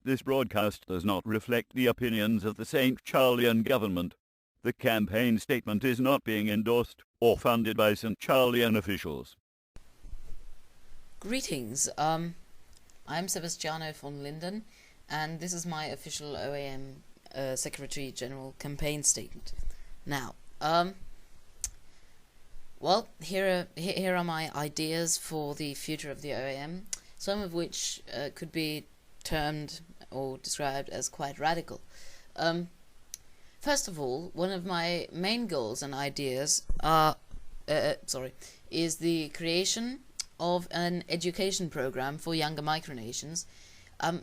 This broadcast does not reflect the opinions of the St. Charlian government. The campaign statement is not being endorsed or funded by St. Charlian officials. Greetings, I'm Sebastiano from Linden, and this is my official OAM Secretary General campaign statement. Now, well, here are my ideas for the future of the OAM, some of which could be termed or described as quite radical. First of all, one of my main goals and ideas is the creation of an education program for younger Micronations,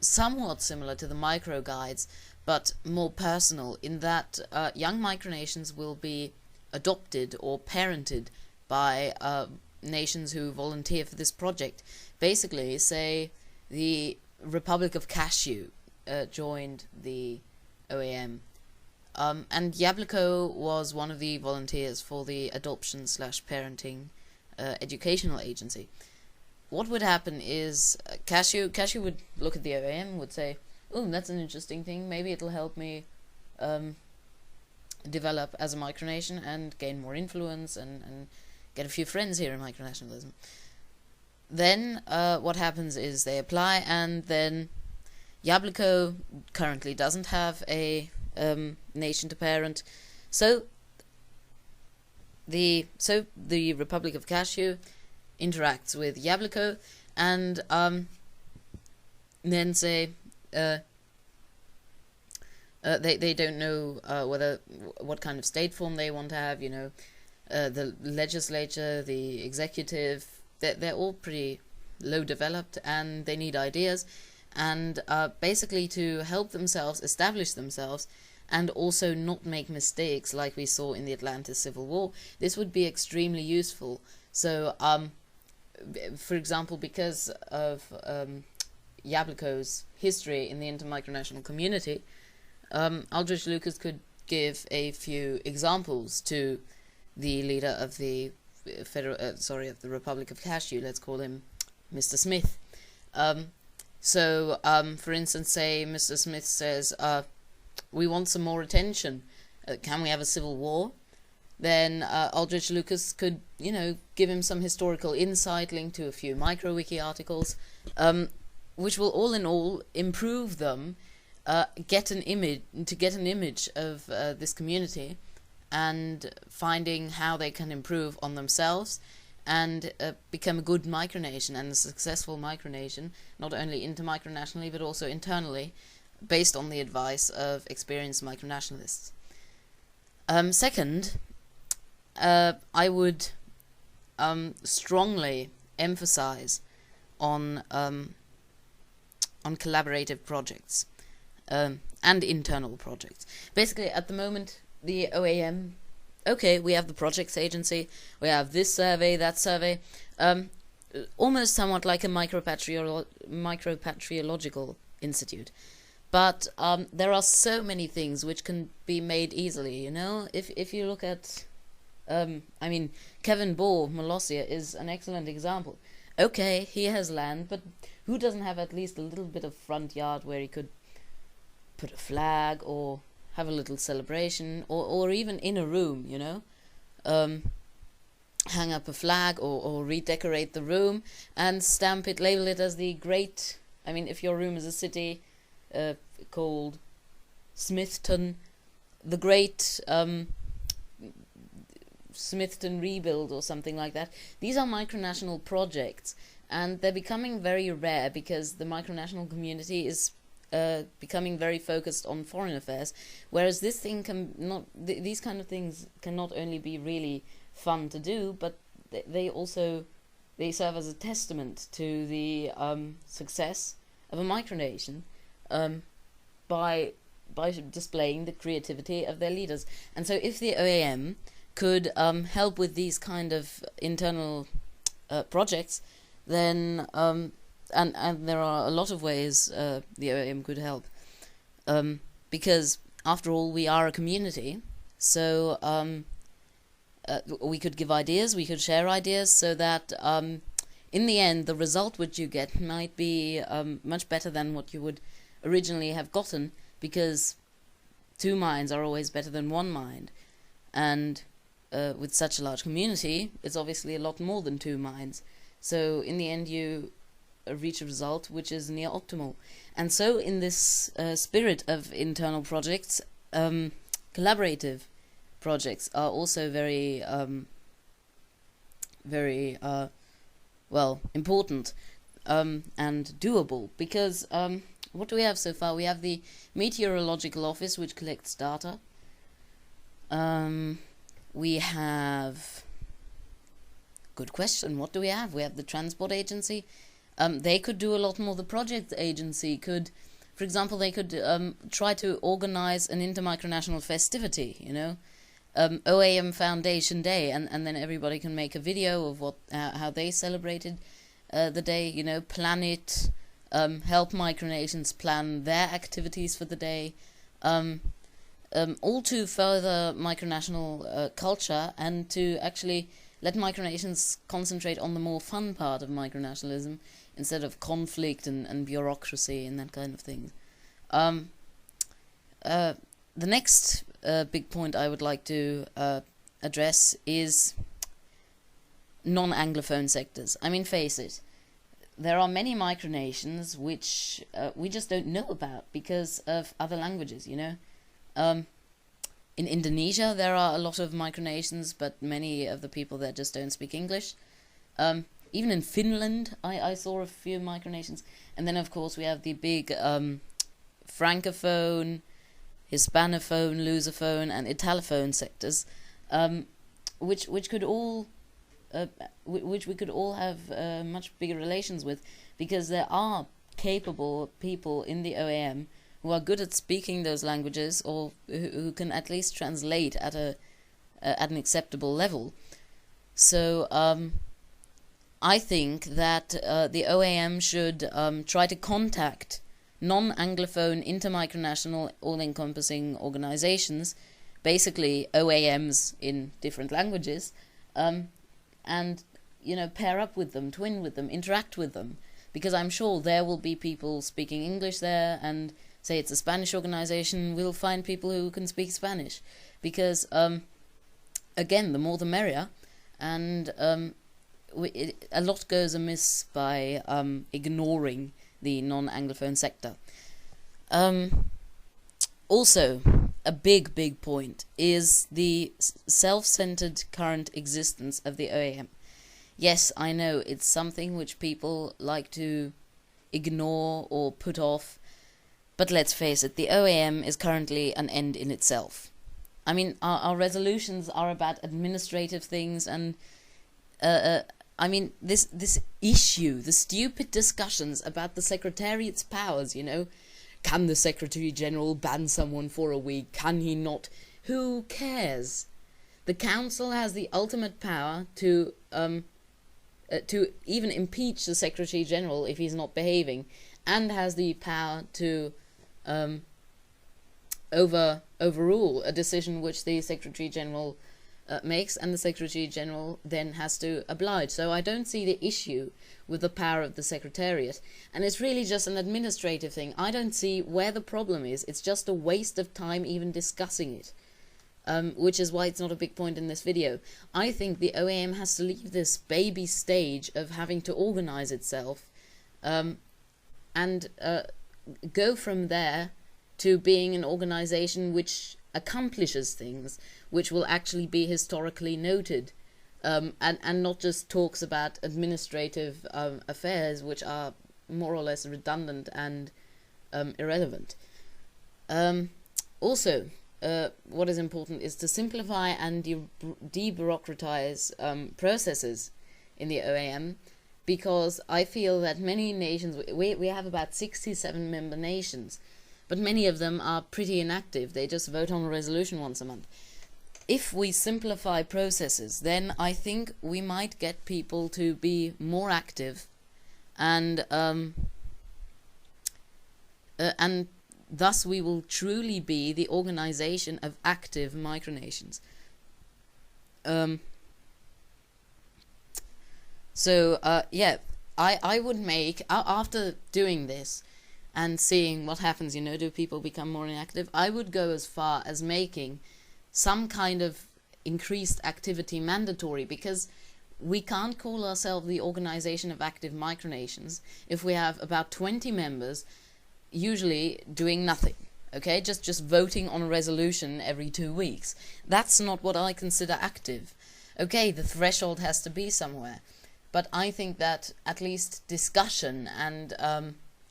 somewhat similar to the micro guides, but more personal in that young Micronations will be adopted or parented by nations who volunteer for this project. Basically, say the Republic of Cashew joined the OAM, and Yabloko was one of the volunteers for the adoption/parenting educational agency. What would happen is Cashew would look at the OAM and would say, "Oh, that's an interesting thing. Maybe it'll help me develop as a micronation and gain more influence and get a few friends here in micronationalism." Then what happens is they apply, and then Yabloko currently doesn't have a nation to parent, so the Republic of Cashew interacts with Yabloko, and then say they don't know what kind of state form they want to have. The legislature, the executive, they're all pretty low developed, and they need ideas, and basically to help themselves establish themselves and also not make mistakes like we saw in the Atlantis Civil War. This would be extremely useful. So for example, because of Yabloko's history in the intermicronational community, Aldrich Lucas could give a few examples to the leader of the of the Republic of Cashew. Let's call him Mr. Smith. For instance, say Mr. Smith says, "We want some more attention. Can we have a civil war?" Then Aldrich Lucas could, give him some historical insight linked to a few micro-wiki articles, which will all in all improve them, get an image of this community, and finding how they can improve on themselves and become a good micronation and a successful micronation, not only intermicronationally but also internally, based on the advice of experienced micronationalists. Second, I would strongly emphasize on collaborative projects and internal projects. Basically, at the moment, the OAM, we have the projects agency, we have this survey, that survey, almost somewhat like a micropatriological institute. But there are so many things which can be made easily, If you look at, Kevin Ball, Molossia, is an excellent example. Okay, he has land, but who doesn't have at least a little bit of front yard where he could put a flag or have a little celebration, or even in a room, hang up a flag or redecorate the room and stamp it, label it as the great, if your room is a city called Smithton, the great Smithton rebuild or something like that. These are micronational projects, and they're becoming very rare because the micronational community is becoming very focused on foreign affairs, whereas this thing these kind of things can not only be really fun to do, but they serve as a testament to the success of a micronation by displaying the creativity of their leaders. And so if the OAM could help with these kind of internal projects, then and there are a lot of ways the OAM could help, because after all we are a community, so we could give ideas, we could share ideas, so that in the end the result which you get might be much better than what you would originally have gotten, because 2 minds are always better than 1 mind. And with such a large community, it's obviously a lot more than 2 minds. So in the end, you reach a result which is near optimal. And so in this spirit of internal projects, collaborative projects are also very important and doable, because what do we have so far? We have the Meteorological Office, which collects data. We have... Good question. What do we have? We have the Transport Agency. They could do a lot more. The Project Agency could, for example, they could try to organize an intermicronational festivity, you know, OAM Foundation Day, and then everybody can make a video of how they celebrated the day, you know, plan it, help micronations plan their activities for the day, all to further micronational culture and to actually let micronations concentrate on the more fun part of micronationalism instead of conflict and bureaucracy and that kind of thing. The next big point I would like to address is non-Anglophone sectors. I mean, face it, there are many micronations which we just don't know about because of other languages, you know. In Indonesia, there are a lot of micronations, but many of the people there just don't speak English. Even in Finland, I saw a few micronations. And then, of course, we have the big Francophone, Hispanophone, Lusophone, and Italophone sectors, which we could all have much bigger relations with, because there are capable people in the OAM who are good at speaking those languages, or who can at least translate at an acceptable level. So I think that the OAM should try to contact non-Anglophone, intermicronational, all-encompassing organizations, basically OAMs in different languages, and, you know, pair up with them, twin with them, interact with them, because I'm sure there will be people speaking English there, and say it's a Spanish organization, we'll find people who can speak Spanish, because again, the more the merrier, and a lot goes amiss by ignoring the non-Anglophone sector. Also, a big point is the self-centered current existence of the OAM. Yes, I know it's something which people like to ignore or put off, but let's face it, the OAM is currently an end in itself. I mean, our resolutions are about administrative things, and I mean, this issue, the stupid discussions about the Secretariat's powers, you know, can the Secretary General ban someone for a week? Can he not? Who cares? The Council has the ultimate power to even impeach the Secretary General if he's not behaving, and has the power to overrule a decision which the Secretary General makes, and the Secretary General then has to oblige. So I don't see the issue with the power of the Secretariat, and it's really just an administrative thing. I don't see where the problem is. It's just a waste of time even discussing it, which is why it's not a big point in this video. I think the OAM has to leave this baby stage of having to organize itself, and go from there to being an organization which accomplishes things, which will actually be historically noted, and not just talks about administrative affairs which are more or less redundant and irrelevant. Also, what is important is to simplify and debureaucratize processes in the OAM, because I feel that many nations, we have about 67 member nations, but many of them are pretty inactive. They just vote on a resolution once a month. If we simplify processes, then I think we might get people to be more active, and thus we will truly be the organization of active micronations. So yeah, I would make, after doing this, and seeing what happens, do people become more inactive? I would go as far as making some kind of increased activity mandatory, because we can't call ourselves the Organization of Active Micronations if we have about 20 members usually doing nothing. Okay, just voting on a resolution every 2 weeks. That's not what I consider active. Okay, the threshold has to be somewhere, but I think that at least discussion and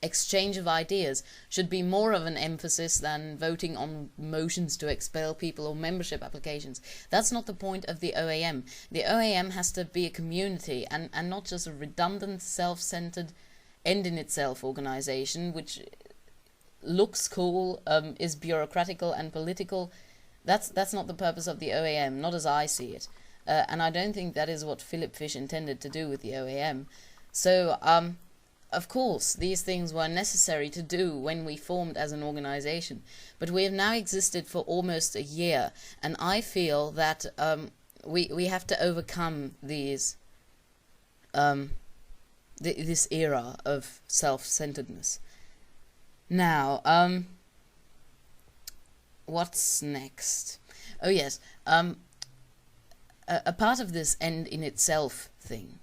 exchange of ideas should be more of an emphasis than voting on motions to expel people or membership applications. That's not the point of the OAM. The OAM has to be a community and not just a redundant, self-centered, end-in-itself organization which looks cool, is bureaucratical and political. That's not the purpose of the OAM, not as I see it. And I don't think that is what Philip Fish intended to do with the OAM. So, of course, these things were necessary to do when we formed as an organization. But we have now existed for almost a year, and I feel that we have to overcome these this era of self-centeredness. Now, what's next? Oh yes, a part of this end in itself thing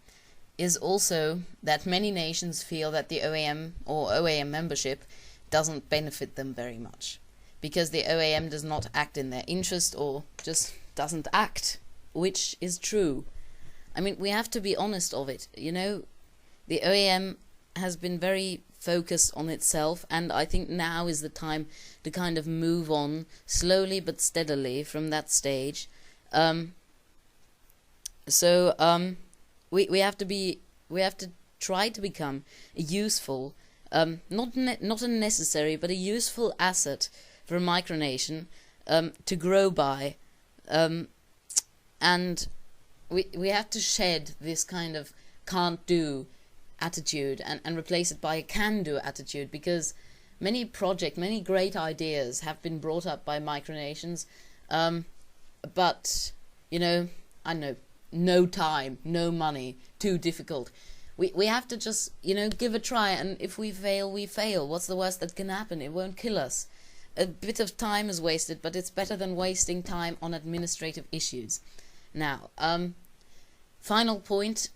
is also that many nations feel that the OAM or OAM membership doesn't benefit them very much, because the OAM does not act in their interest or just doesn't act, which is true. I mean, we have to be honest of it, the OAM has been very focused on itself, and I think now is the time to kind of move on slowly but steadily from that stage. We have to try to become a useful, not a necessary, but a useful asset for a micronation to grow by, and we have to shed this kind of can't do attitude and replace it by a can do attitude, because many great ideas have been brought up by micronations, but I don't know, no time, no money, too difficult. We have to just, give a try, and if we fail, we fail. What's the worst that can happen? It won't kill us. A bit of time is wasted, but it's better than wasting time on administrative issues. Now, final point,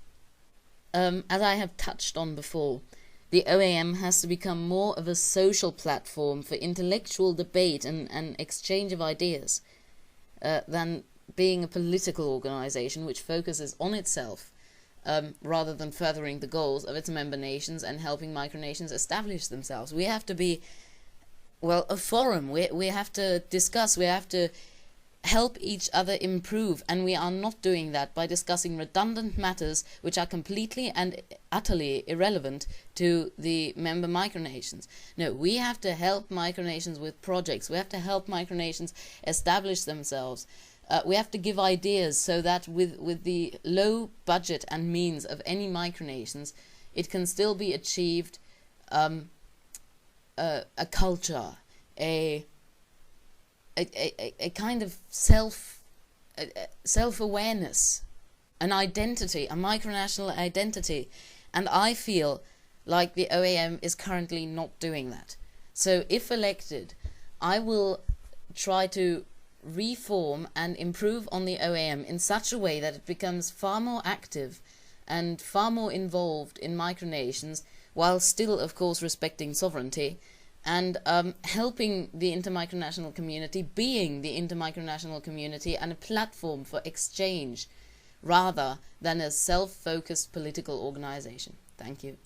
as I have touched on before, the OAM has to become more of a social platform for intellectual debate and exchange of ideas, than being a political organization which focuses on itself, rather than furthering the goals of its member nations and helping micronations establish themselves. We have to be, a forum. We have to discuss, we have to help each other improve, and we are not doing that by discussing redundant matters which are completely and utterly irrelevant to the member micronations. No, we have to help micronations with projects. We have to help micronations establish themselves. We have to give ideas so that with the low budget and means of any micronations, it can still be achieved a culture, a kind of self-awareness, an identity, a micronational identity, and I feel like the OAM is currently not doing that. So if elected, I will try to reform and improve on the OAM in such a way that it becomes far more active and far more involved in micronations, while still, of course, respecting sovereignty, and helping the intermicronational community, being the intermicronational community and a platform for exchange, rather than a self-focused political organization. Thank you.